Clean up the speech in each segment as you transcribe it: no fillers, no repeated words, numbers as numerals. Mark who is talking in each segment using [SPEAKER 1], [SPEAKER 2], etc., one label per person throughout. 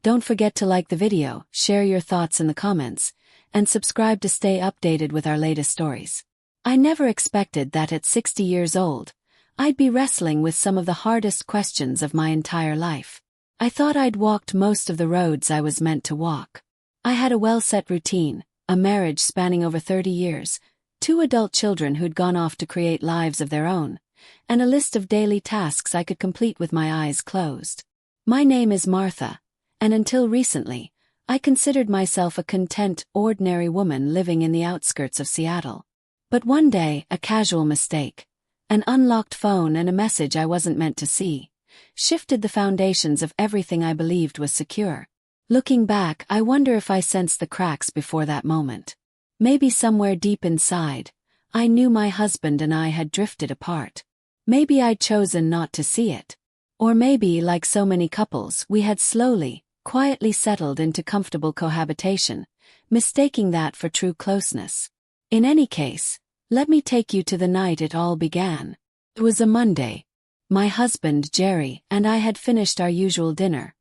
[SPEAKER 1] Don't forget to like the video, share your thoughts in the comments, and subscribe to stay updated with our latest stories. I never expected that at 60 years old, I'd be wrestling with some of the hardest questions of my entire life. I thought I'd walked most of the roads I was meant to walk. I had a well-set routine, a marriage spanning over 30 years, 2 adult children who'd gone off to create lives of their own, and a list of daily tasks I could complete with my eyes closed. My name is Martha, and until recently, I considered myself a content, ordinary woman living in the outskirts of Seattle. But one day, a casual mistake, an unlocked phone and a message I wasn't meant to see, shifted the foundations of everything I believed was secure. Looking back, I wonder if I sensed the cracks before that moment. Maybe somewhere deep inside, I knew my husband and I had drifted apart. Maybe I'd chosen not to see it. Or maybe, like so many couples, we had slowly, quietly settled into comfortable cohabitation, mistaking that for true closeness. In any case, let me take you to the night it all began. It was a Monday. My husband, Jerry, and I had finished our usual dinner,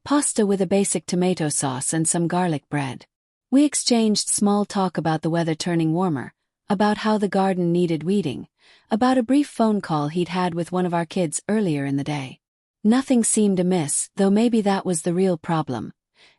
[SPEAKER 1] pasta with a basic tomato sauce and some garlic bread. We exchanged small talk about the weather turning warmer, about how the garden needed weeding, about a brief phone call he'd had with one of our kids earlier in the day. Nothing seemed amiss, though maybe that was the real problem.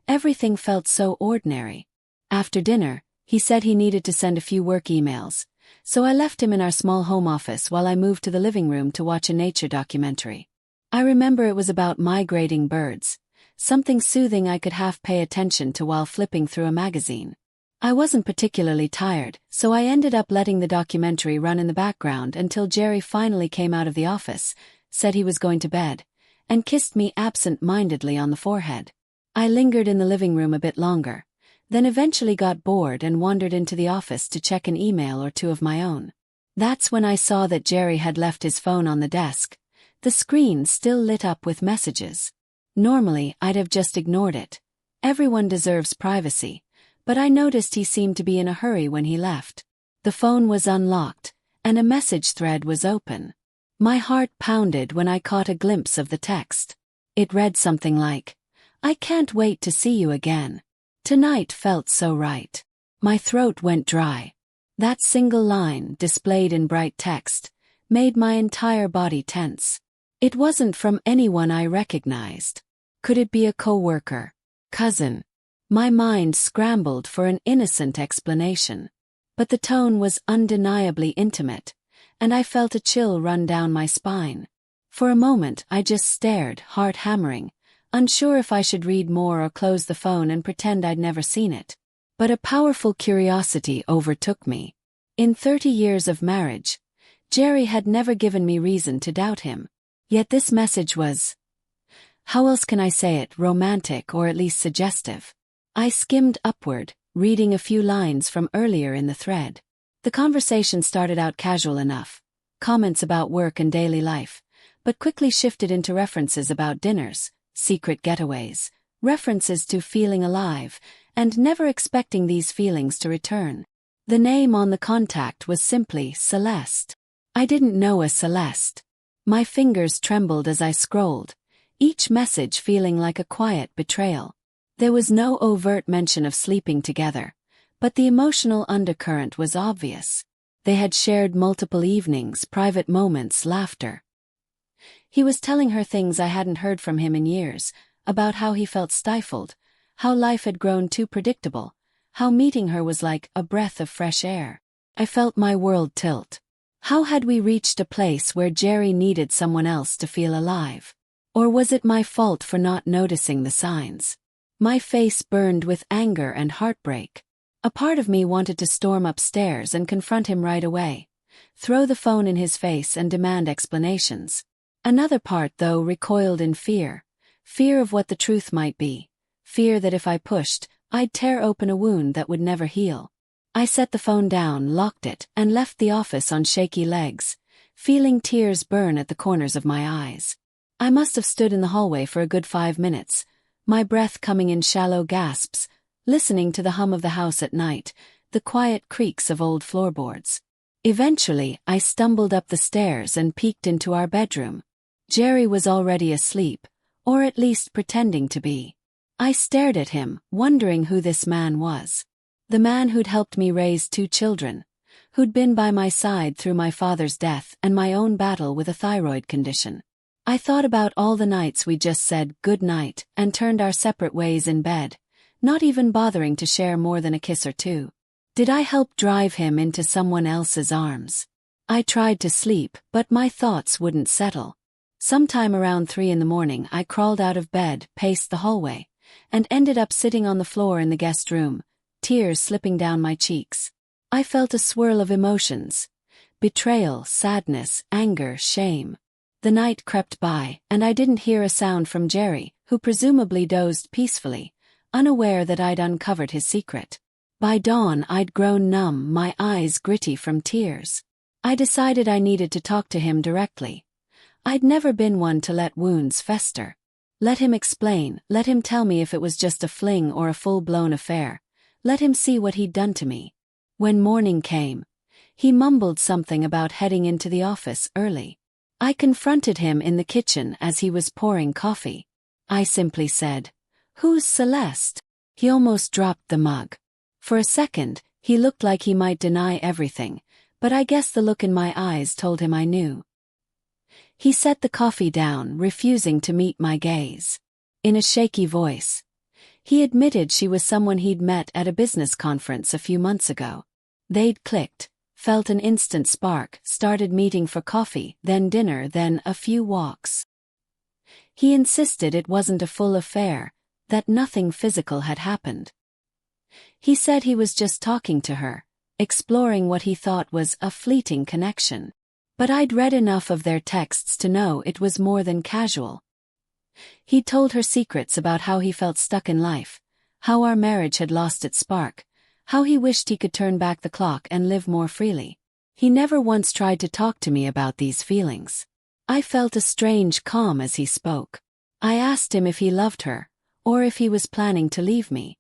[SPEAKER 1] Everything felt so ordinary. After dinner, he said he needed to send a few work emails, so I left him in our small home office while I moved to the living room to watch a nature documentary. I remember it was about migrating birds, something soothing I could half pay attention to while flipping through a magazine. I wasn't particularly tired, so I ended up letting the documentary run in the background until Jerry finally came out of the office, said he was going to bed, and kissed me absent-mindedly on the forehead. I lingered in the living room a bit longer, then eventually got bored and wandered into the office to check an email or two of my own. That's when I saw that Jerry had left his phone on the desk, the screen still lit up with messages. Normally, I'd have just ignored it. Everyone deserves privacy, but I noticed he seemed to be in a hurry when he left. The phone was unlocked, and a message thread was open. My heart pounded when I caught a glimpse of the text. It read something like, "I can't wait to see you again. Tonight felt so right." My throat went dry. That single line, displayed in bright text, made my entire body tense. It wasn't from anyone I recognized. Could it be a coworker? Cousin? My mind scrambled for an innocent explanation. But the tone was undeniably intimate, and I felt a chill run down my spine. For a moment I just stared, heart hammering, unsure if I should read more or close the phone and pretend I'd never seen it. But a powerful curiosity overtook me. In 30 years of marriage, Jerry had never given me reason to doubt him. Yet this message was, how else can I say it, romantic or at least suggestive. I skimmed upward, reading a few lines from earlier in the thread. The conversation started out casual enough, comments about work and daily life, but quickly shifted into references about dinners, secret getaways, references to feeling alive, and never expecting these feelings to return. The name on the contact was simply Celeste. I didn't know a Celeste. My fingers trembled as I scrolled, each message feeling like a quiet betrayal. There was no overt mention of sleeping together, but the emotional undercurrent was obvious. They had shared multiple evenings, private moments, laughter. He was telling her things I hadn't heard from him in years, about how he felt stifled, how life had grown too predictable, how meeting her was like a breath of fresh air. I felt my world tilt. How had we reached a place where Jerry needed someone else to feel alive? Or was it my fault for not noticing the signs? My face burned with anger and heartbreak. A part of me wanted to storm upstairs and confront him right away, throw the phone in his face and demand explanations. Another part, though, recoiled in fear of what the truth might be, fear that if I pushed, I'd tear open a wound that would never heal. I set the phone down, locked it, and left the office on shaky legs, feeling tears burn at the corners of my eyes. I must have stood in the hallway for a good 5 minutes, my breath coming in shallow gasps, listening to the hum of the house at night, the quiet creaks of old floorboards. Eventually, I stumbled up the stairs and peeked into our bedroom. Jerry was already asleep, or at least pretending to be. I stared at him, wondering who this man was. The man who'd helped me raise 2 children, who'd been by my side through my father's death and my own battle with a thyroid condition. I thought about all the nights we just said good night and turned our separate ways in bed, not even bothering to share more than a kiss or two. Did I help drive him into someone else's arms? I tried to sleep, but my thoughts wouldn't settle. Sometime around 3 a.m, I crawled out of bed, paced the hallway, and ended up sitting on the floor in the guest room, tears slipping down my cheeks. I felt a swirl of emotions: betrayal, sadness, anger, shame. The night crept by, and I didn't hear a sound from Jerry, who presumably dozed peacefully, unaware that I'd uncovered his secret. By dawn I'd grown numb, my eyes gritty from tears. I decided I needed to talk to him directly. I'd never been one to let wounds fester. Let him explain, let him tell me if it was just a fling or a full-blown affair. Let him see what he'd done to me. When morning came, he mumbled something about heading into the office early. I confronted him in the kitchen as he was pouring coffee. I simply said, "Who's Celeste?" He almost dropped the mug. For a second, he looked like he might deny everything, but I guess the look in my eyes told him I knew. He set the coffee down, refusing to meet my gaze. In a shaky voice, he admitted she was someone he'd met at a business conference a few months ago. They'd clicked, felt an instant spark, started meeting for coffee, then dinner, then a few walks. He insisted it wasn't a full affair, that nothing physical had happened. He said he was just talking to her, exploring what he thought was a fleeting connection. But I'd read enough of their texts to know it was more than casual. He'd told her secrets about how he felt stuck in life, how our marriage had lost its spark, how he wished he could turn back the clock and live more freely. He never once tried to talk to me about these feelings. I felt a strange calm as he spoke. I asked him if he loved her, or if he was planning to leave me.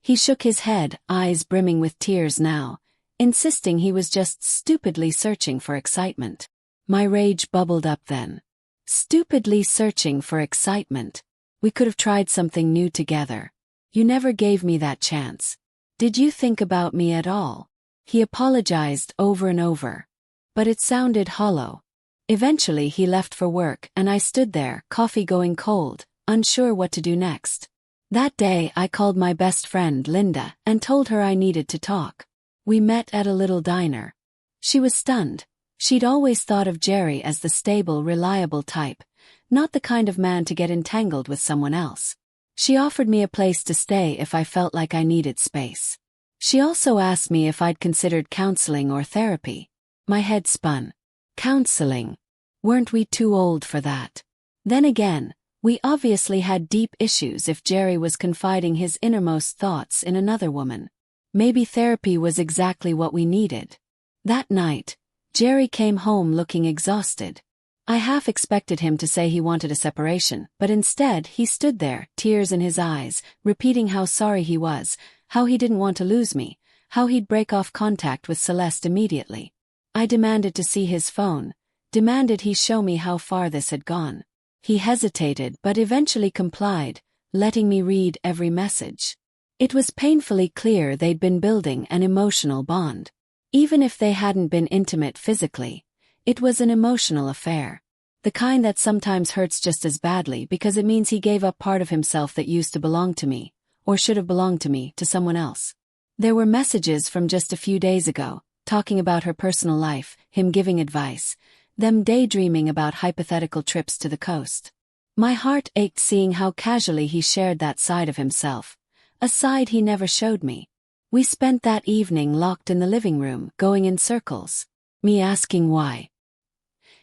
[SPEAKER 1] He shook his head, eyes brimming with tears now, insisting he was just stupidly searching for excitement. My rage bubbled up then. Stupidly searching for excitement. We could have tried something new together. You never gave me that chance. Did you think about me at all? He apologized over and over, but it sounded hollow. Eventually he left for work and I stood there, coffee going cold, unsure what to do next. That day I called my best friend Linda and told her I needed to talk. We met at a little diner. She was stunned. She'd always thought of Jerry as the stable, reliable type, not the kind of man to get entangled with someone else. She offered me a place to stay if I felt like I needed space. She also asked me if I'd considered counseling or therapy. My head spun. Counseling? Weren't we too old for that? Then again, we obviously had deep issues if Jerry was confiding his innermost thoughts in another woman. Maybe therapy was exactly what we needed. That night, Jerry came home looking exhausted. I half expected him to say he wanted a separation, but instead he stood there, tears in his eyes, repeating how sorry he was, how he didn't want to lose me, how he'd break off contact with Celeste immediately. I demanded to see his phone, demanded he show me how far this had gone. He hesitated but eventually complied, letting me read every message. It was painfully clear they'd been building an emotional bond. Even if they hadn't been intimate physically, it was an emotional affair. The kind that sometimes hurts just as badly because it means he gave up part of himself that used to belong to me, or should have belonged to me, to someone else. There were messages from just a few days ago, talking about her personal life, him giving advice, them daydreaming about hypothetical trips to the coast. My heart ached seeing how casually he shared that side of himself. A side he never showed me. We spent that evening locked in the living room, going in circles. Me asking why.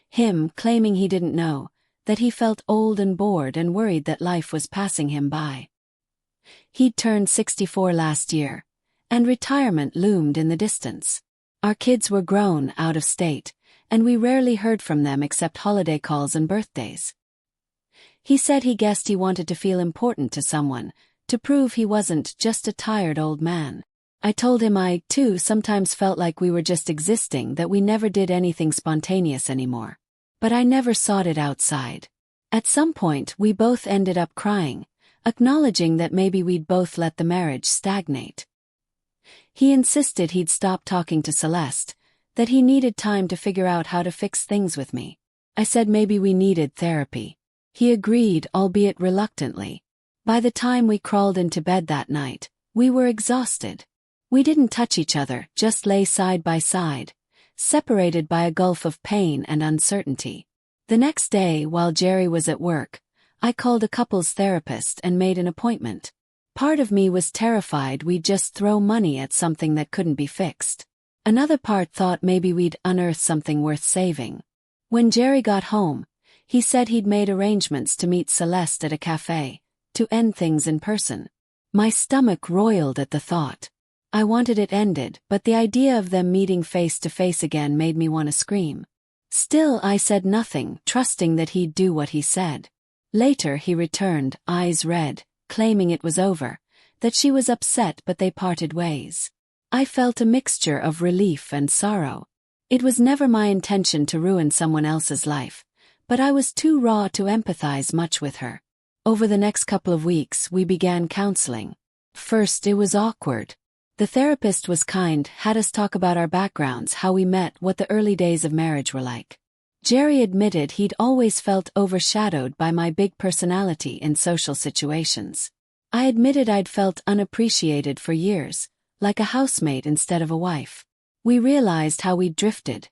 [SPEAKER 1] Him claiming he didn't know, that he felt old and bored and worried that life was passing him by. He'd turned 64 last year, and retirement loomed in the distance. Our kids were grown, out of state, and we rarely heard from them except holiday calls and birthdays. He said he guessed he wanted to feel important to someone, to prove he wasn't just a tired old man. I told him I, too, sometimes felt like we were just existing, that we never did anything spontaneous anymore. But I never sought it outside. At some point we both ended up crying, acknowledging that maybe we'd both let the marriage stagnate. He insisted he'd stop talking to Celeste, that he needed time to figure out how to fix things with me. I said maybe we needed therapy. He agreed, albeit reluctantly. By the time we crawled into bed that night, we were exhausted. We didn't touch each other, just lay side by side, separated by a gulf of pain and uncertainty. The next day, while Jerry was at work, I called a couples therapist and made an appointment. Part of me was terrified we'd just throw money at something that couldn't be fixed. Another part thought maybe we'd unearth something worth saving. When Jerry got home, he said he'd made arrangements to meet Celeste at a cafe, to end things in person. My stomach roiled at the thought. I wanted it ended, but the idea of them meeting face to face again made me want to scream. Still, I said nothing, trusting that he'd do what he said. Later he returned, eyes red, claiming it was over, that she was upset but they parted ways. I felt a mixture of relief and sorrow. It was never my intention to ruin someone else's life, but I was too raw to empathize much with her. Over the next couple of weeks we began counseling. First it was awkward. The therapist was kind, had us talk about our backgrounds, how we met, what the early days of marriage were like. Jerry admitted he'd always felt overshadowed by my big personality in social situations. I admitted I'd felt unappreciated for years, like a housemate instead of a wife. We realized how we'd drifted.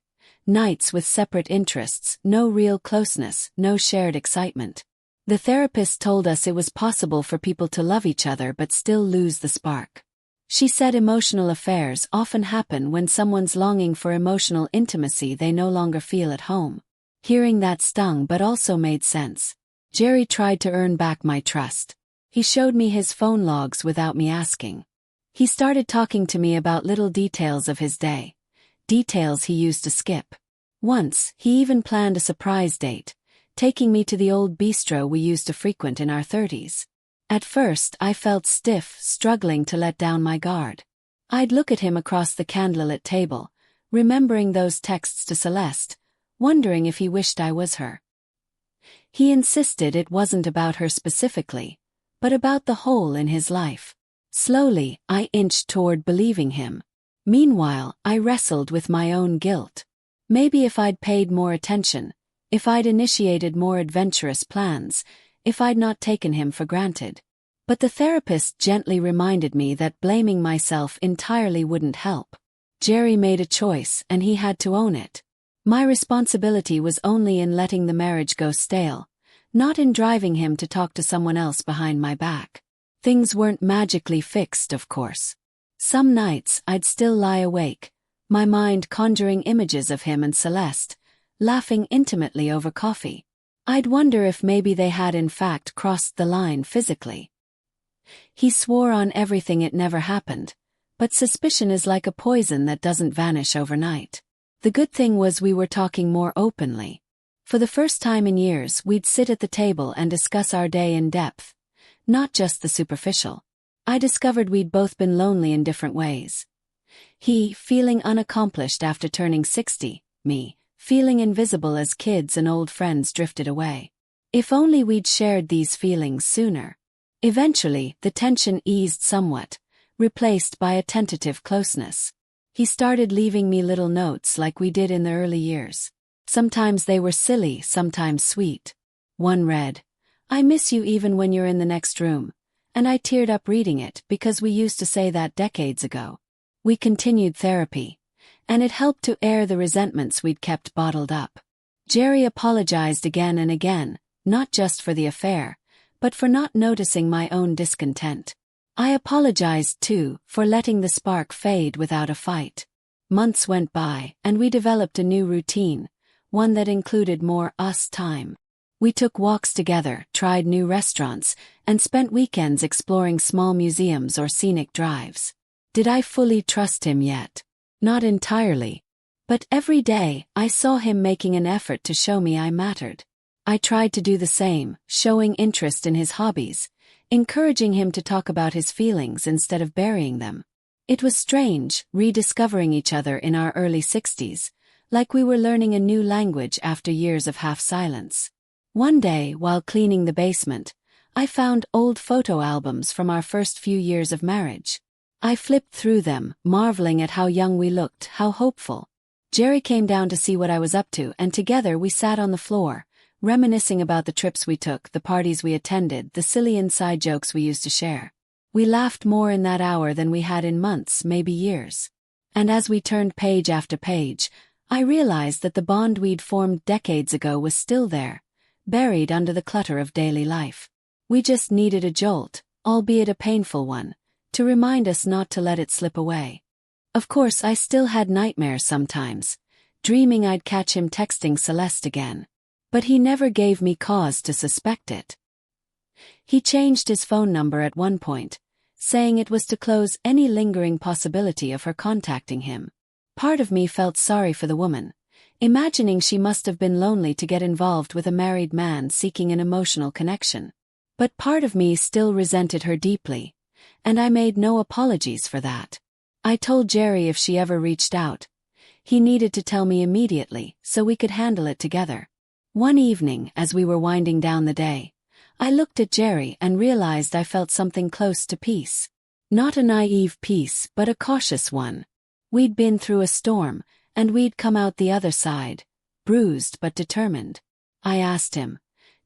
[SPEAKER 1] Nights with separate interests, no real closeness, no shared excitement. The therapist told us it was possible for people to love each other but still lose the spark. She said emotional affairs often happen when someone's longing for emotional intimacy they no longer feel at home. Hearing that stung but also made sense. Jerry tried to earn back my trust. He showed me his phone logs without me asking. He started talking to me about little details of his day, details he used to skip. Once, he even planned a surprise date, taking me to the old bistro we used to frequent in our 30s. At first, I felt stiff, struggling to let down my guard. I'd look at him across the candlelit table, remembering those texts to Celeste, wondering if he wished I was her. He insisted it wasn't about her specifically, but about the hole in his life. Slowly, I inched toward believing him. Meanwhile, I wrestled with my own guilt. Maybe if I'd paid more attention, if I'd initiated more adventurous plans, if I'd not taken him for granted. But the therapist gently reminded me that blaming myself entirely wouldn't help. Jerry made a choice and he had to own it. My responsibility was only in letting the marriage go stale, not in driving him to talk to someone else behind my back. Things weren't magically fixed, of course. Some nights I'd still lie awake, my mind conjuring images of him and Celeste, laughing intimately over coffee. I'd wonder if maybe they had in fact crossed the line physically. He swore on everything it never happened, but suspicion is like a poison that doesn't vanish overnight. The good thing was we were talking more openly. For the first time in years, we'd sit at the table and discuss our day in depth, not just the superficial. I discovered we'd both been lonely in different ways. He, feeling unaccomplished after turning 60, me, feeling invisible as kids and old friends drifted away. If only we'd shared these feelings sooner. Eventually, the tension eased somewhat, replaced by a tentative closeness. He started leaving me little notes like we did in the early years. Sometimes they were silly, sometimes sweet. One read, "I miss you even when you're in the next room," and I teared up reading it because we used to say that decades ago. We continued therapy, and it helped to air the resentments we'd kept bottled up. Jerry apologized again and again, not just for the affair, but for not noticing my own discontent. I apologized too, for letting the spark fade without a fight. Months went by, and we developed a new routine, one that included more us time. We took walks together, tried new restaurants, and spent weekends exploring small museums or scenic drives. Did I fully trust him yet? Not entirely. But every day, I saw him making an effort to show me I mattered. I tried to do the same, showing interest in his hobbies, encouraging him to talk about his feelings instead of burying them. It was strange, rediscovering each other in our early 60s, like we were learning a new language after years of half silence. One day, while cleaning the basement, I found old photo albums from our first few years of marriage. I flipped through them, marveling at how young we looked, how hopeful. Jerry came down to see what I was up to, and together we sat on the floor, reminiscing about the trips we took, the parties we attended, the silly inside jokes we used to share. We laughed more in that hour than we had in months, maybe years. And as we turned page after page, I realized that the bond we'd formed decades ago was still there, buried under the clutter of daily life. We just needed a jolt, albeit a painful one, to remind us not to let it slip away. Of course, I still had nightmares sometimes, dreaming I'd catch him texting Celeste again. But he never gave me cause to suspect it. He changed his phone number at one point, saying it was to close any lingering possibility of her contacting him. Part of me felt sorry for the woman, imagining she must have been lonely to get involved with a married man seeking an emotional connection. But part of me still resented her deeply, and I made no apologies for that. I told Jerry if she ever reached out, he needed to tell me immediately so we could handle it together. One evening, as we were winding down the day, I looked at Jerry and realized I felt something close to peace. Not a naive peace, but a cautious one. We'd been through a storm, and we'd come out the other side, bruised but determined. I asked him,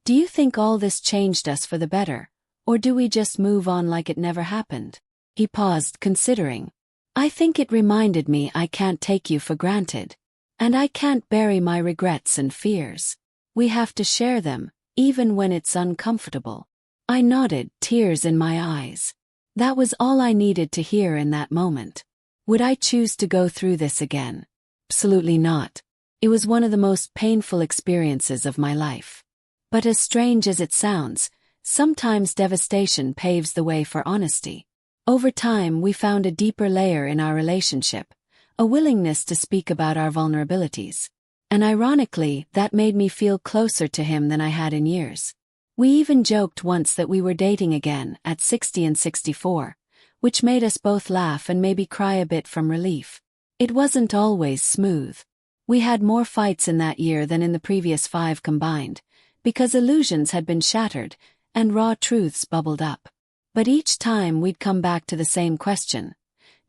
[SPEAKER 1] "Do you think all this changed us for the better, or do we just move on like it never happened?" He paused, considering. "I think it reminded me I can't take you for granted. And I can't bury my regrets and fears. We have to share them, even when it's uncomfortable." I nodded, tears in my eyes. That was all I needed to hear in that moment. Would I choose to go through this again? Absolutely not. It was one of the most painful experiences of my life. But as strange as it sounds, sometimes devastation paves the way for honesty. Over time, we found a deeper layer in our relationship, a willingness to speak about our vulnerabilities. And ironically, that made me feel closer to him than I had in years. We even joked once that we were dating again, at 60 and 64, which made us both laugh and maybe cry a bit from relief. It wasn't always smooth. We had more fights in that year than in the previous 5 combined, because illusions had been shattered, and raw truths bubbled up. But each time we'd come back to the same question: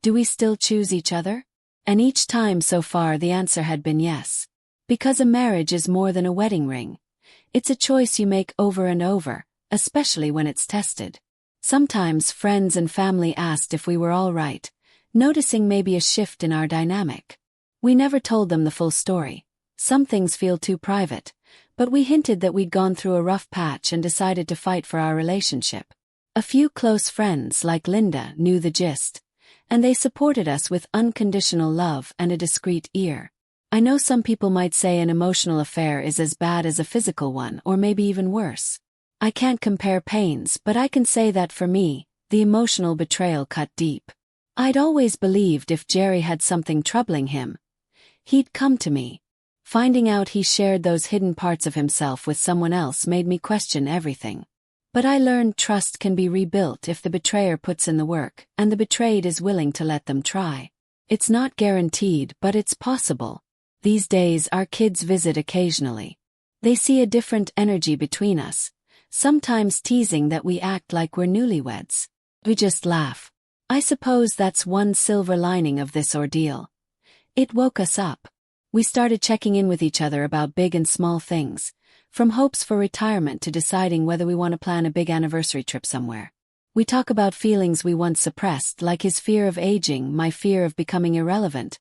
[SPEAKER 1] do we still choose each other? And each time so far the answer had been yes. Because a marriage is more than a wedding ring. It's a choice you make over and over, especially when it's tested. Sometimes friends and family asked if we were all right, noticing maybe a shift in our dynamic. We never told them the full story. Some things feel too private, but we hinted that we'd gone through a rough patch and decided to fight for our relationship. A few close friends like Linda knew the gist, and they supported us with unconditional love and a discreet ear. I know some people might say an emotional affair is as bad as a physical one, or maybe even worse. I can't compare pains, but I can say that for me, the emotional betrayal cut deep. I'd always believed if Jerry had something troubling him, he'd come to me. Finding out he shared those hidden parts of himself with someone else made me question everything. But I learned trust can be rebuilt if the betrayer puts in the work, and the betrayed is willing to let them try. It's not guaranteed, but it's possible. These days our kids visit occasionally. They see a different energy between us, sometimes teasing that we act like we're newlyweds. We just laugh. I suppose that's one silver lining of this ordeal. It woke us up. We started checking in with each other about big and small things, from hopes for retirement to deciding whether we want to plan a big anniversary trip somewhere. We talk about feelings we once suppressed, like his fear of aging, my fear of becoming irrelevant,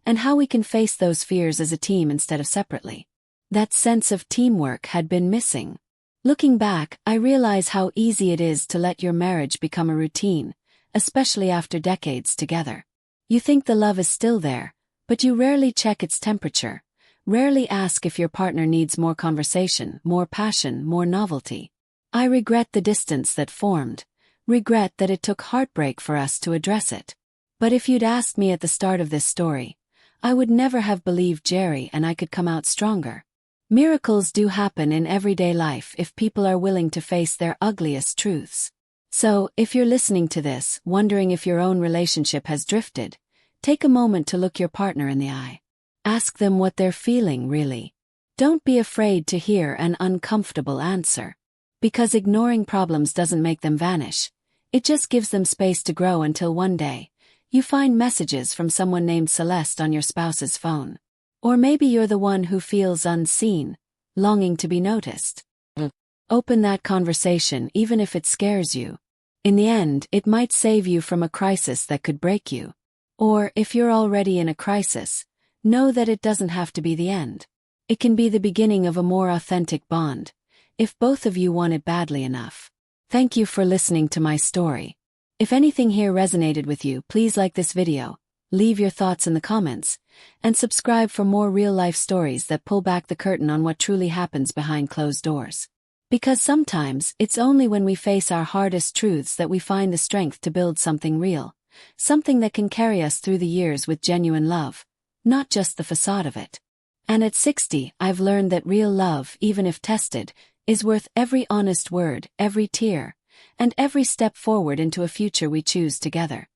[SPEAKER 1] and how we can face those fears as a team instead of separately. That sense of teamwork had been missing. Looking back, I realize how easy it is to let your marriage become a routine, especially after decades together. You think the love is still there, but you rarely check its temperature, rarely ask if your partner needs more conversation, more passion, more novelty. I regret the distance that formed, regret that it took heartbreak for us to address it. But if you'd asked me at the start of this story, I would never have believed Jerry and I could come out stronger. Miracles do happen in everyday life if people are willing to face their ugliest truths. So, if you're listening to this, wondering if your own relationship has drifted, take a moment to look your partner in the eye. Ask them what they're feeling, really. Don't be afraid to hear an uncomfortable answer. Because ignoring problems doesn't make them vanish. It just gives them space to grow until one day, you find messages from someone named Celeste on your spouse's phone. Or maybe you're the one who feels unseen, longing to be noticed. Open that conversation even if it scares you. In the end, it might save you from a crisis that could break you. Or, if you're already in a crisis, know that it doesn't have to be the end. It can be the beginning of a more authentic bond, if both of you want it badly enough. Thank you for listening to my story. If anything here resonated with you, please like this video, leave your thoughts in the comments, and subscribe for more real-life stories that pull back the curtain on what truly happens behind closed doors. Because sometimes, it's only when we face our hardest truths that we find the strength to build something real, something that can carry us through the years with genuine love, not just the facade of it. And at 60, I've learned that real love, even if tested, is worth every honest word, every tear, and every step forward into a future we choose together.